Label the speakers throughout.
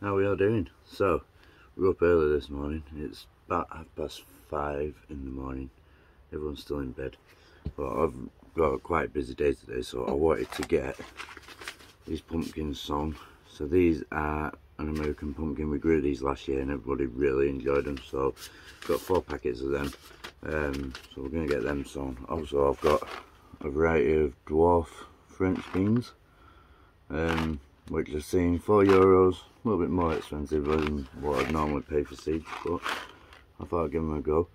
Speaker 1: How we all doing? So, we're up early this morning. It's about 5:30 in the morning. Everyone's still in bed. But I've got a quite busy day today, so I wanted to get these pumpkins sown. So these are an American pumpkin. We grew these last year and everybody really enjoyed them. So, got 4 packets of them. So we're going to get them sown. Also, I've got a variety of dwarf French beans. Which are seeing €4, a little bit more expensive than what I'd normally pay for seeds, but I thought I'd give them a go.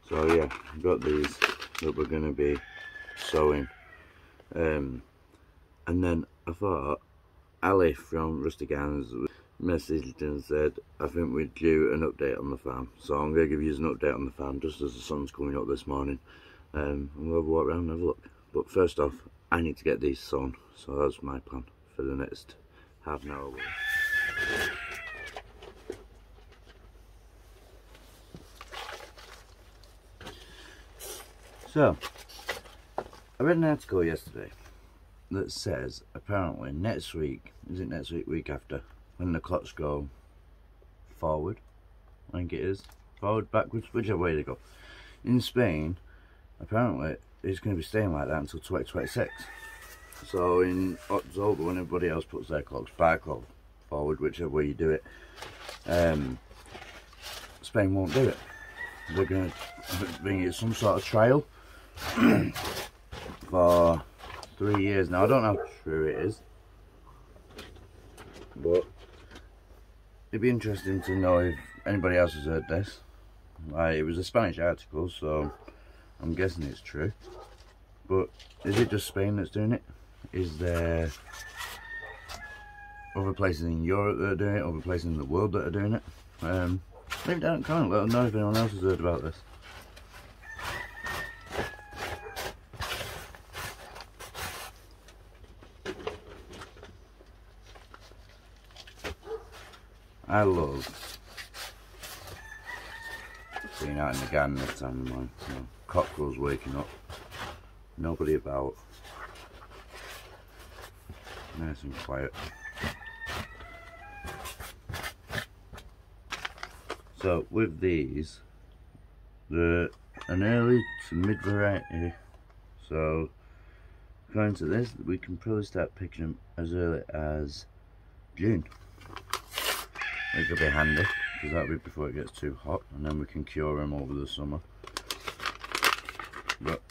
Speaker 1: So yeah, I've got these that we're going to be sowing. And then I thought Ali from Rustic Gardens messaged and said, I think we're due an update on the farm. So I'm going to give you an update on the farm just as the sun's coming up this morning. And we'll have a walk around and have a look. But first off, I need to get these sown. So that's my plan for the next half an hour. So, I read an article yesterday that says apparently next week, is it next week, week after, when the clocks go forward, I think it is, forward, backwards, whichever way they go, in Spain, apparently it's going to be staying like that until 2026. So in October, when everybody else puts their clocks back or forward, whichever way you do it, Spain won't do it. They're going to bring it some sort of trial for 3 years now. I don't know how true it is, but it'd be interesting to know if anybody else has heard this. It was a Spanish article, so I'm guessing it's true. But is it just Spain that's doing it? Is there other places in Europe that are doing it, other places in the world that are doing it? Leave down in the comment, let us know if anyone else has heard about this. I love being out in the garden this time of the morning. You know, cockerels waking up, nobody about. Nice and quiet. So with these, they're an early to mid variety. So according to this, we can probably start picking them as early as June. It could be handy because that'll be before it gets too hot, and then we can cure them over the summer. But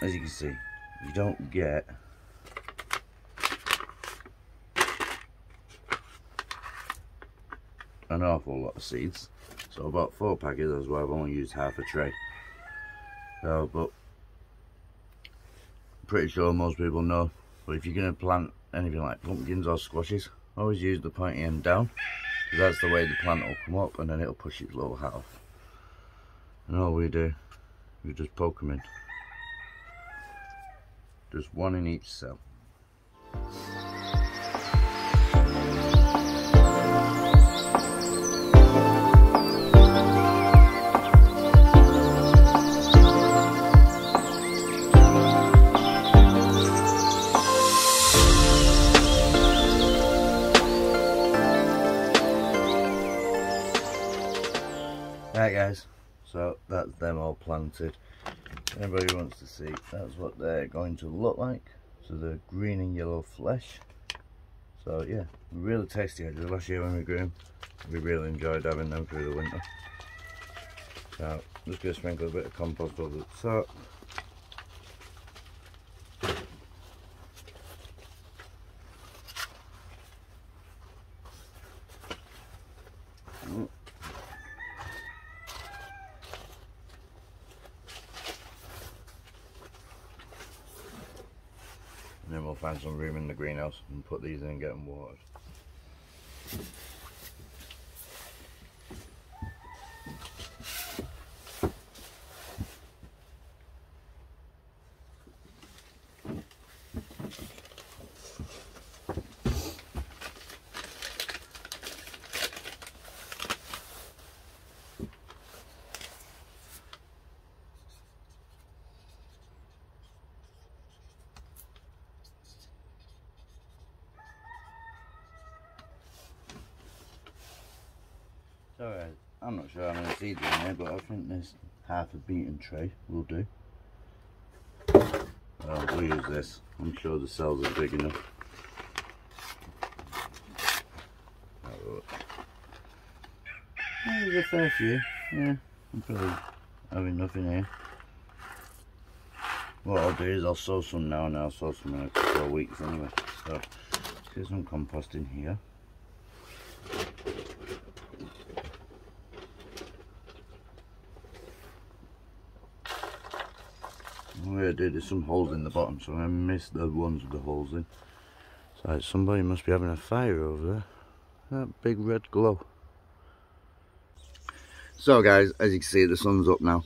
Speaker 1: as you can see, you don't get an awful lot of seeds, so about 4 packets. That's why I've only used half a tray. So, but pretty sure most people know. But if you're going to plant anything like pumpkins or squashes, always use the pointy end down, because that's the way the plant will come up, and then it'll push its little hat off. And all we do, we just poke them in, just one in each cell. Right guys, so that's them all planted. Anybody wants to see, that's what they're going to look like. So they're green and yellow flesh. So yeah, really tasty actually. Last year when we grew them, we really enjoyed having them through the winter. So I'm just going to sprinkle a bit of compost over the top. And then we'll find some room in the greenhouse and put these in and get them watered. So I'm not sure how many seeds in there, but I think this half a beaten tray will do. We'll use this. I'm sure the cells are big enough. There's a fair few. Yeah, I'm probably having nothing here. What I'll do is I'll sow some now, and I'll sow some in a couple of weeks anyway. So let's get some compost in here. What I did is some holes in the bottom, so I missed the ones with the holes in. So somebody must be having a fire over there. That big red glow. So guys, as you can see, the sun's up now.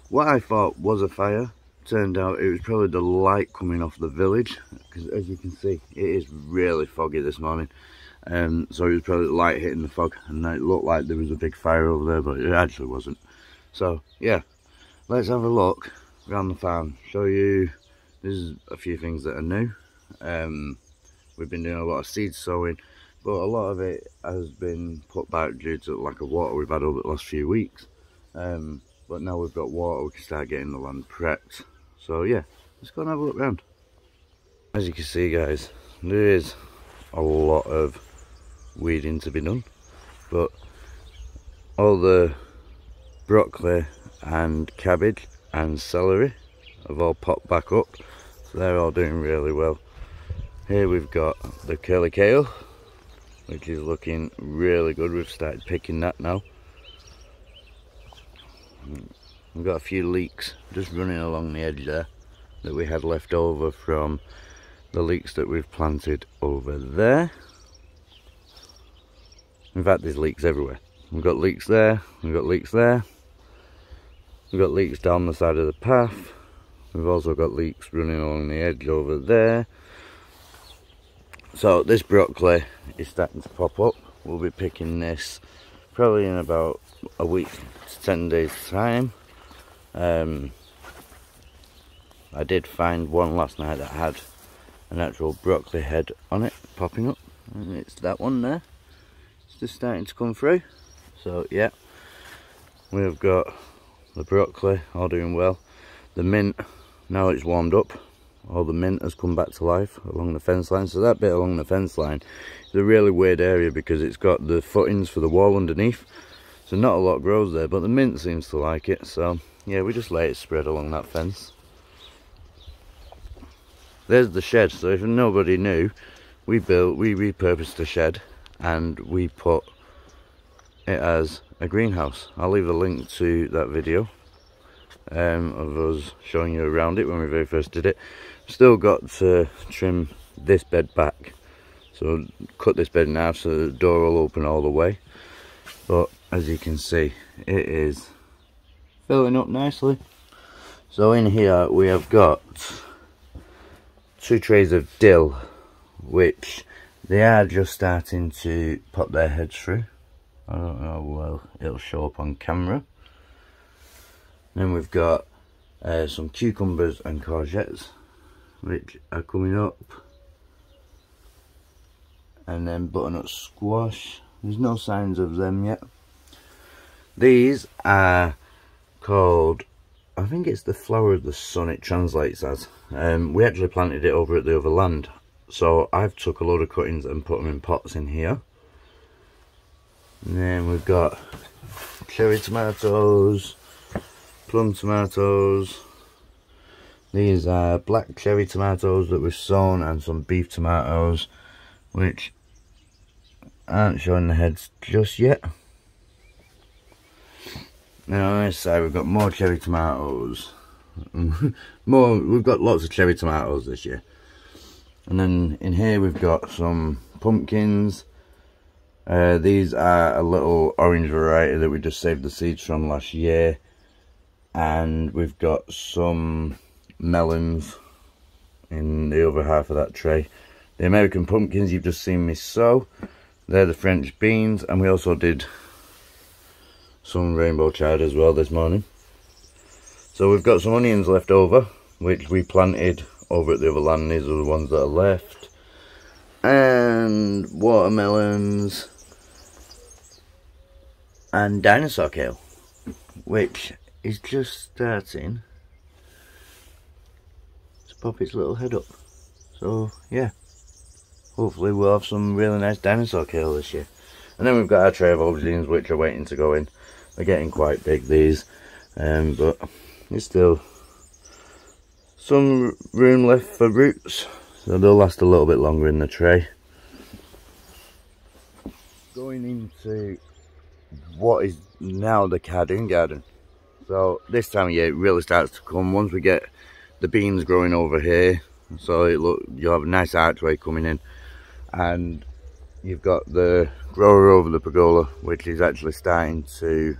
Speaker 1: What I thought was a fire turned out it was probably the light coming off the village, because as you can see, it is really foggy this morning. So it was probably the light hitting the fog, and it looked like there was a big fire over there, but it actually wasn't. So yeah, let's have a look around the farm, show you. There's a few things that are new. We've been doing a lot of seed sowing, but a lot of it has been put back due to lack of water we've had over the last few weeks. But now we've got water, we can start getting the land prepped. So yeah, let's go and have a look around. As you can see guys, there is a lot of weeding to be done, but all the broccoli and cabbage and celery have all popped back up, so they're all doing really well. Here we've got the curly kale, which is looking really good. We've started picking that now. We've got a few leeks just running along the edge there that we had left over from the leeks that we've planted over there. In fact, there's leeks everywhere. We've got leeks there, we've got leeks there, we've got leeks down the side of the path. We've also got leeks running along the edge over there. So this broccoli is starting to pop up. We'll be picking this probably in about a week to 10 days time. I did find one last night that had an actual broccoli head on it popping up, and it's that one there. It's just starting to come through. So yeah, we've got the broccoli all doing well. The mint, now it's warmed up, all the mint has come back to life along the fence line. So that bit along the fence line is a really weird area because it's got the footings for the wall underneath, so not a lot grows there, but the mint seems to like it. So yeah, we just let it spread along that fence. There's the shed. So if nobody knew, we repurposed the shed and we put it as a greenhouse. I'll leave a link to that video of us showing you around it when we very first did it. Still got to trim this bed back, so cut this bed in half so the door will open all the way. But as you can see, it is filling up nicely. So in here we have got 2 trays of dill, which they are just starting to pop their heads through. I don't know how well it'll show up on camera. Then we've got some cucumbers and courgettes, which are coming up. And then butternut squash. There's no signs of them yet. These are called, I think it's the flower of the sun it translates as. We actually planted it over at the other land. So I've took a load of cuttings and put them in pots in here. And then we've got cherry tomatoes, plum tomatoes. These are black cherry tomatoes that we've sown, and some beef tomatoes, which aren't showing the heads just yet. Now on this side we've got more cherry tomatoes. We've got lots of cherry tomatoes this year. And then in here we've got some pumpkins. These are a little orange variety that we just saved the seeds from last year. And we've got some melons in the other half of that tray. The American pumpkins you've just seen me sow, they're the French beans, and we also did some rainbow chard as well this morning. So we've got some onions left over, which we planted over at the other land. These are the ones that are left. And watermelons. and dinosaur kale, which is just starting to pop its little head up. So yeah, hopefully we'll have some really nice dinosaur kale this year. And then we've got our tray of aubergines which are waiting to go in. They're getting quite big, these, but there's still some room left for roots, so they'll last a little bit longer in the tray. Going into what is now the cardoon garden. So this time of year it really starts to come once we get the beans growing over here. So you'll have a nice archway coming in, and you've got the grower over the pergola, which is actually starting to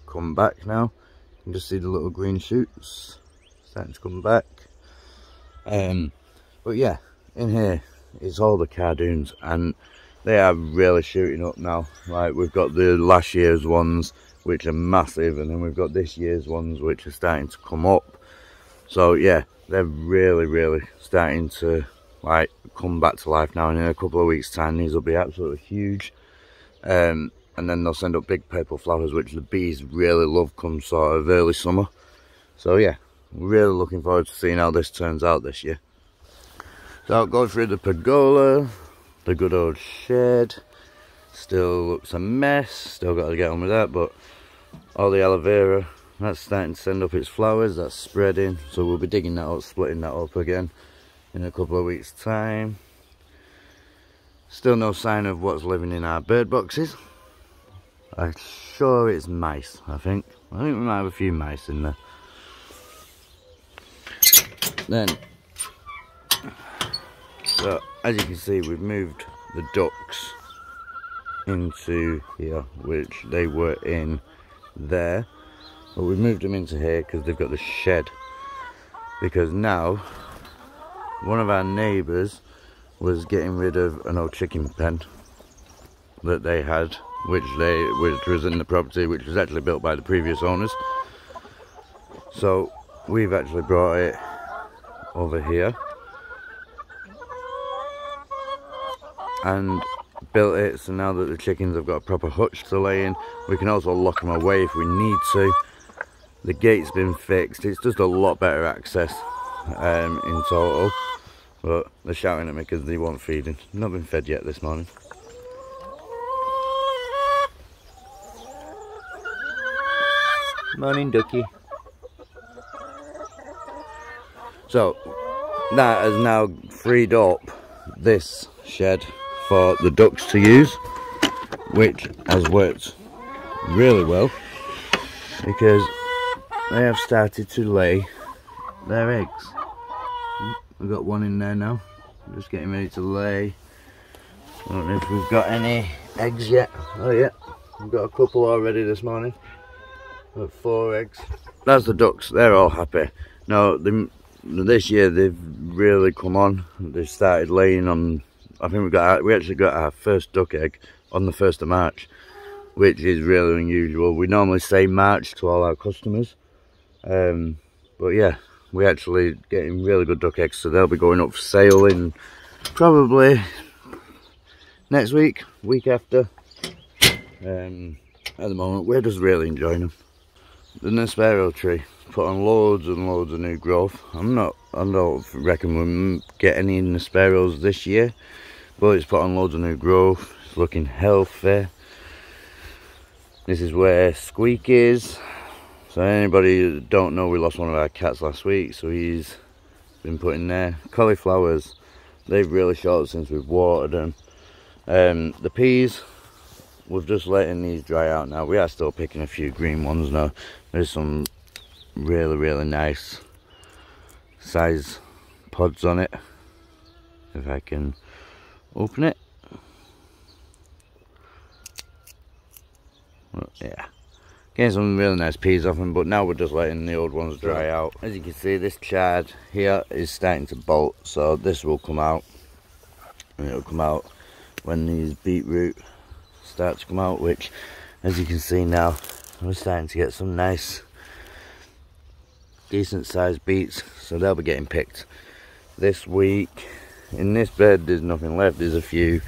Speaker 1: come back now. You can just see the little green shoots starting to come back. But yeah, in here is all the cardoons, and they are really shooting up now. Like, we've got the last year's ones which are massive, and then we've got this year's ones which are starting to come up. So yeah, they're really starting to like come back to life now, and in a couple of weeks time these will be absolutely huge. And then they'll send up big purple flowers which the bees really love come sort of early summer. So yeah, really looking forward to seeing how this turns out this year. So I'll go through the pergola, the good old shed. Still looks a mess, still got to get on with that, but all the aloe vera, that's starting to send up its flowers, that's spreading, so we'll be digging that up, splitting that up again in a couple of weeks time. Still no sign of what's living in our bird boxes. I'm sure it's mice, I think we might have a few mice in there. Then, so as you can see, we've moved the ducks into here, which they were in there, but we've moved them into here because they've got the shed. Because now one of our neighbours was getting rid of an old chicken pen that they had, which was in the property, which was actually built by the previous owners. So we've actually brought it over here and built it, so now that the chickens have got a proper hutch to lay in, we can also lock them away if we need to. The gate's been fixed, it's just a lot better access in total. But they're shouting at me because they weren't feeding. Not been fed yet this morning. Morning, ducky. So that has now freed up this shed for the ducks to use, which has worked really well because they have started to lay their eggs. We've got one in there now, just getting ready to lay. I don't know if we've got any eggs yet. Oh yeah, we've got a couple already this morning. We've got 4 eggs. That's the ducks, they're all happy. Now this year they've really come on. They've started laying on, I think we actually got our first duck egg on the 1st of March, which is really unusual. We normally say March to all our customers, but yeah, we're actually getting really good duck eggs, so they'll be going up for sale in probably next week, week after. At the moment we're just really enjoying them. The Nespero tree put on loads and loads of new growth. I don't reckon we'll get any Nesperos this year, but it's put on loads of new growth. It's looking healthy. This is where Squeak is. So anybody that don't know, we lost one of our cats last week, so he's been put in there. Cauliflowers, they've really shot since we've watered them. The peas, we've just letting these dry out now. We are still picking a few green ones now. There's some really nice size pods on it. If I can open it. Well, yeah. Getting some really nice peas off them, but now we're just letting the old ones dry out. As you can see, this chard here is starting to bolt, so this will come out. And it'll come out when these beetroot start to come out, which, as you can see now, we're starting to get some nice, decent sized beets, so they'll be getting picked this week. In this bed, there's nothing left. There's a few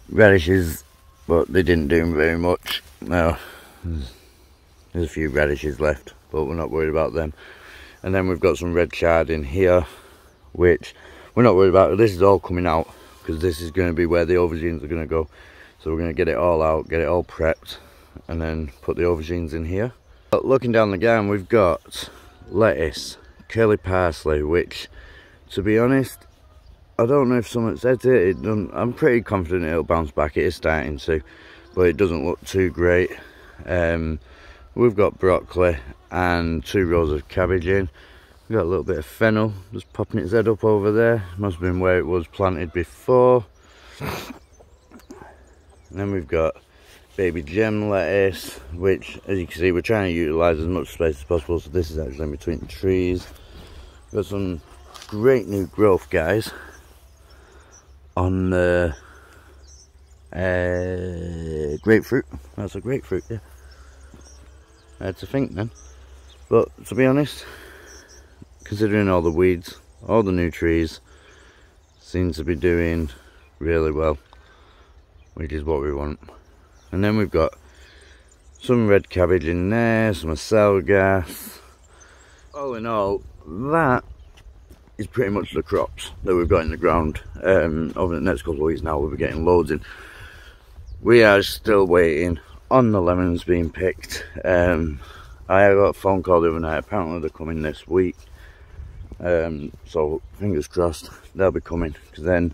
Speaker 1: radishes, but they didn't do very much. Now, There's a few radishes left, but we're not worried about them. And then we've got some red chard in here, which we're not worried about. This is all coming out because this is going to be where the aubergines are going to go. So we're going to get it all out, get it all prepped, and then put the aubergines in here. But looking down the garden, we've got lettuce, curly parsley, which, to be honest, I don't know if someone said it. I'm pretty confident it'll bounce back. It is starting to, but it doesn't look too great. We've got broccoli and 2 rows of cabbage in. We've got a little bit of fennel just popping its head up over there. Must have been where it was planted before. And then we've got baby gem lettuce, which, as you can see, we're trying to utilise as much space as possible. So this is actually in between the trees. We've got some great new growth, guys, on the grapefruit. That's a grapefruit, yeah. I had to think then. But to be honest, considering all the weeds, all the new trees seem to be doing really well, which is what we want. And then we've got some red cabbage in there, some acelgas. All in all, that is pretty much the crops that we've got in the ground. Over the next couple of weeks now, we'll be getting loads in. We are still waiting on the lemons being picked. I got a phone call the other night. Apparently they're coming this week. So fingers crossed they'll be coming, because then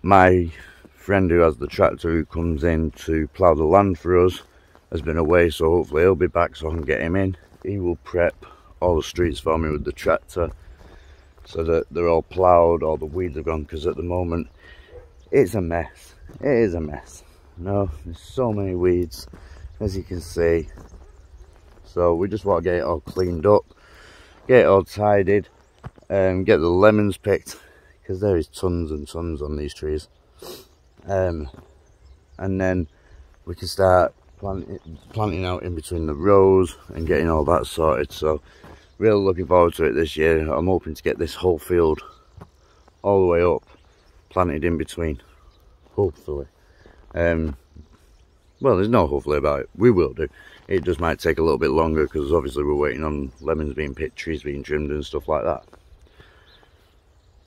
Speaker 1: my friend who has the tractor who comes in to plough the land for us has been away, so hopefully he'll be back so I can get him in. He will prep all the streets for me with the tractor so that they're all ploughed, all the weeds are gone, because at the moment it's a mess. It is a mess. No, there's so many weeds, as you can see. So we just want to get it all cleaned up, get it all tidied, get the lemons picked, because there is tons and tons on these trees. And then we can start planting out in between the rows and getting all that sorted. So really looking forward to it this year. I'm hoping to get this whole field all the way up planted in between, hopefully. Well, there's no hopefully about it. We will do. It just might take a little bit longer because obviously we're waiting on lemons being picked, trees being trimmed and stuff like that.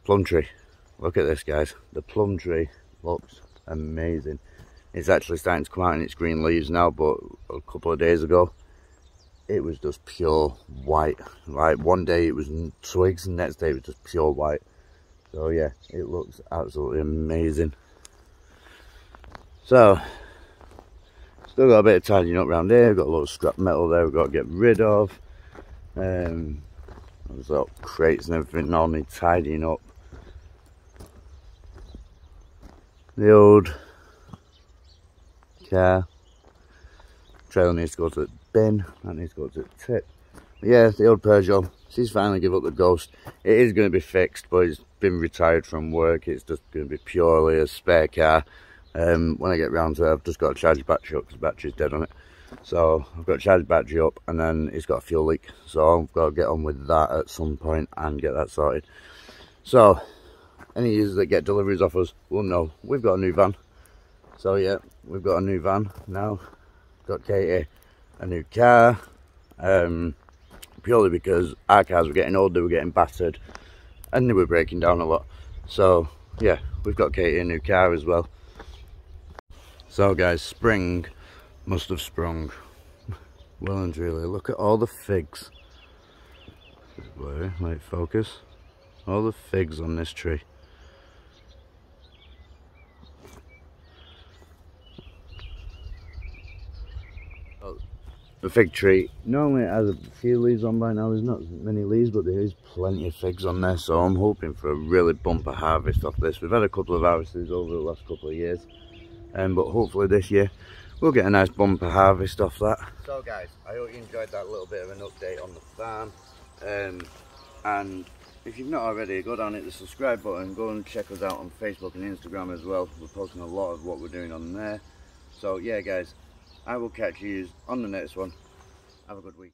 Speaker 1: Plum tree. Look at this, guys. The plum tree looks amazing. It's actually starting to come out in its green leaves now, but a couple of days ago it was just pure white. Like one day it was twigs and the next day it was just pure white. So yeah, it looks absolutely amazing. So still got a bit of tidying up around here. We've got a lot of scrap metal there we've got to get rid of. There's little crates and everything all need tidying up. The old car trailer needs to go to the bin, that needs to go to the tip. But yeah, the old Peugeot, she's finally give up the ghost. It is going to be fixed, but it's been retired from work. It's just going to be purely a spare car. When I get round to it, I've just got to charge the battery up because the battery's dead on it. So I've got to charge the battery up, and then it's got a fuel leak, so I've got to get on with that at some point and get that sorted. So any users that get deliveries off us will know we've got a new van. So yeah, we've got a new van now. Got Katie a new car, purely because our cars were getting old, they were getting battered and they were breaking down a lot. So yeah, we've got Katie a new car as well. So guys, spring must have sprung well and truly. Look at all the figs. Might focus. All the figs on this tree. The fig tree normally it has a few leaves on by now. There's not many leaves, but there is plenty of figs on there, so I'm hoping for a really bumper harvest off this. We've had a couple of harvests over the last couple of years, but hopefully this year we'll get a nice bumper harvest off that. So guys, I hope you enjoyed that little bit of an update on the farm, and if you've not already, go down hit the subscribe button, go and check us out on Facebook and Instagram as well. We're posting a lot of what we're doing on there. So yeah guys, I will catch you on the next one. Have a good week.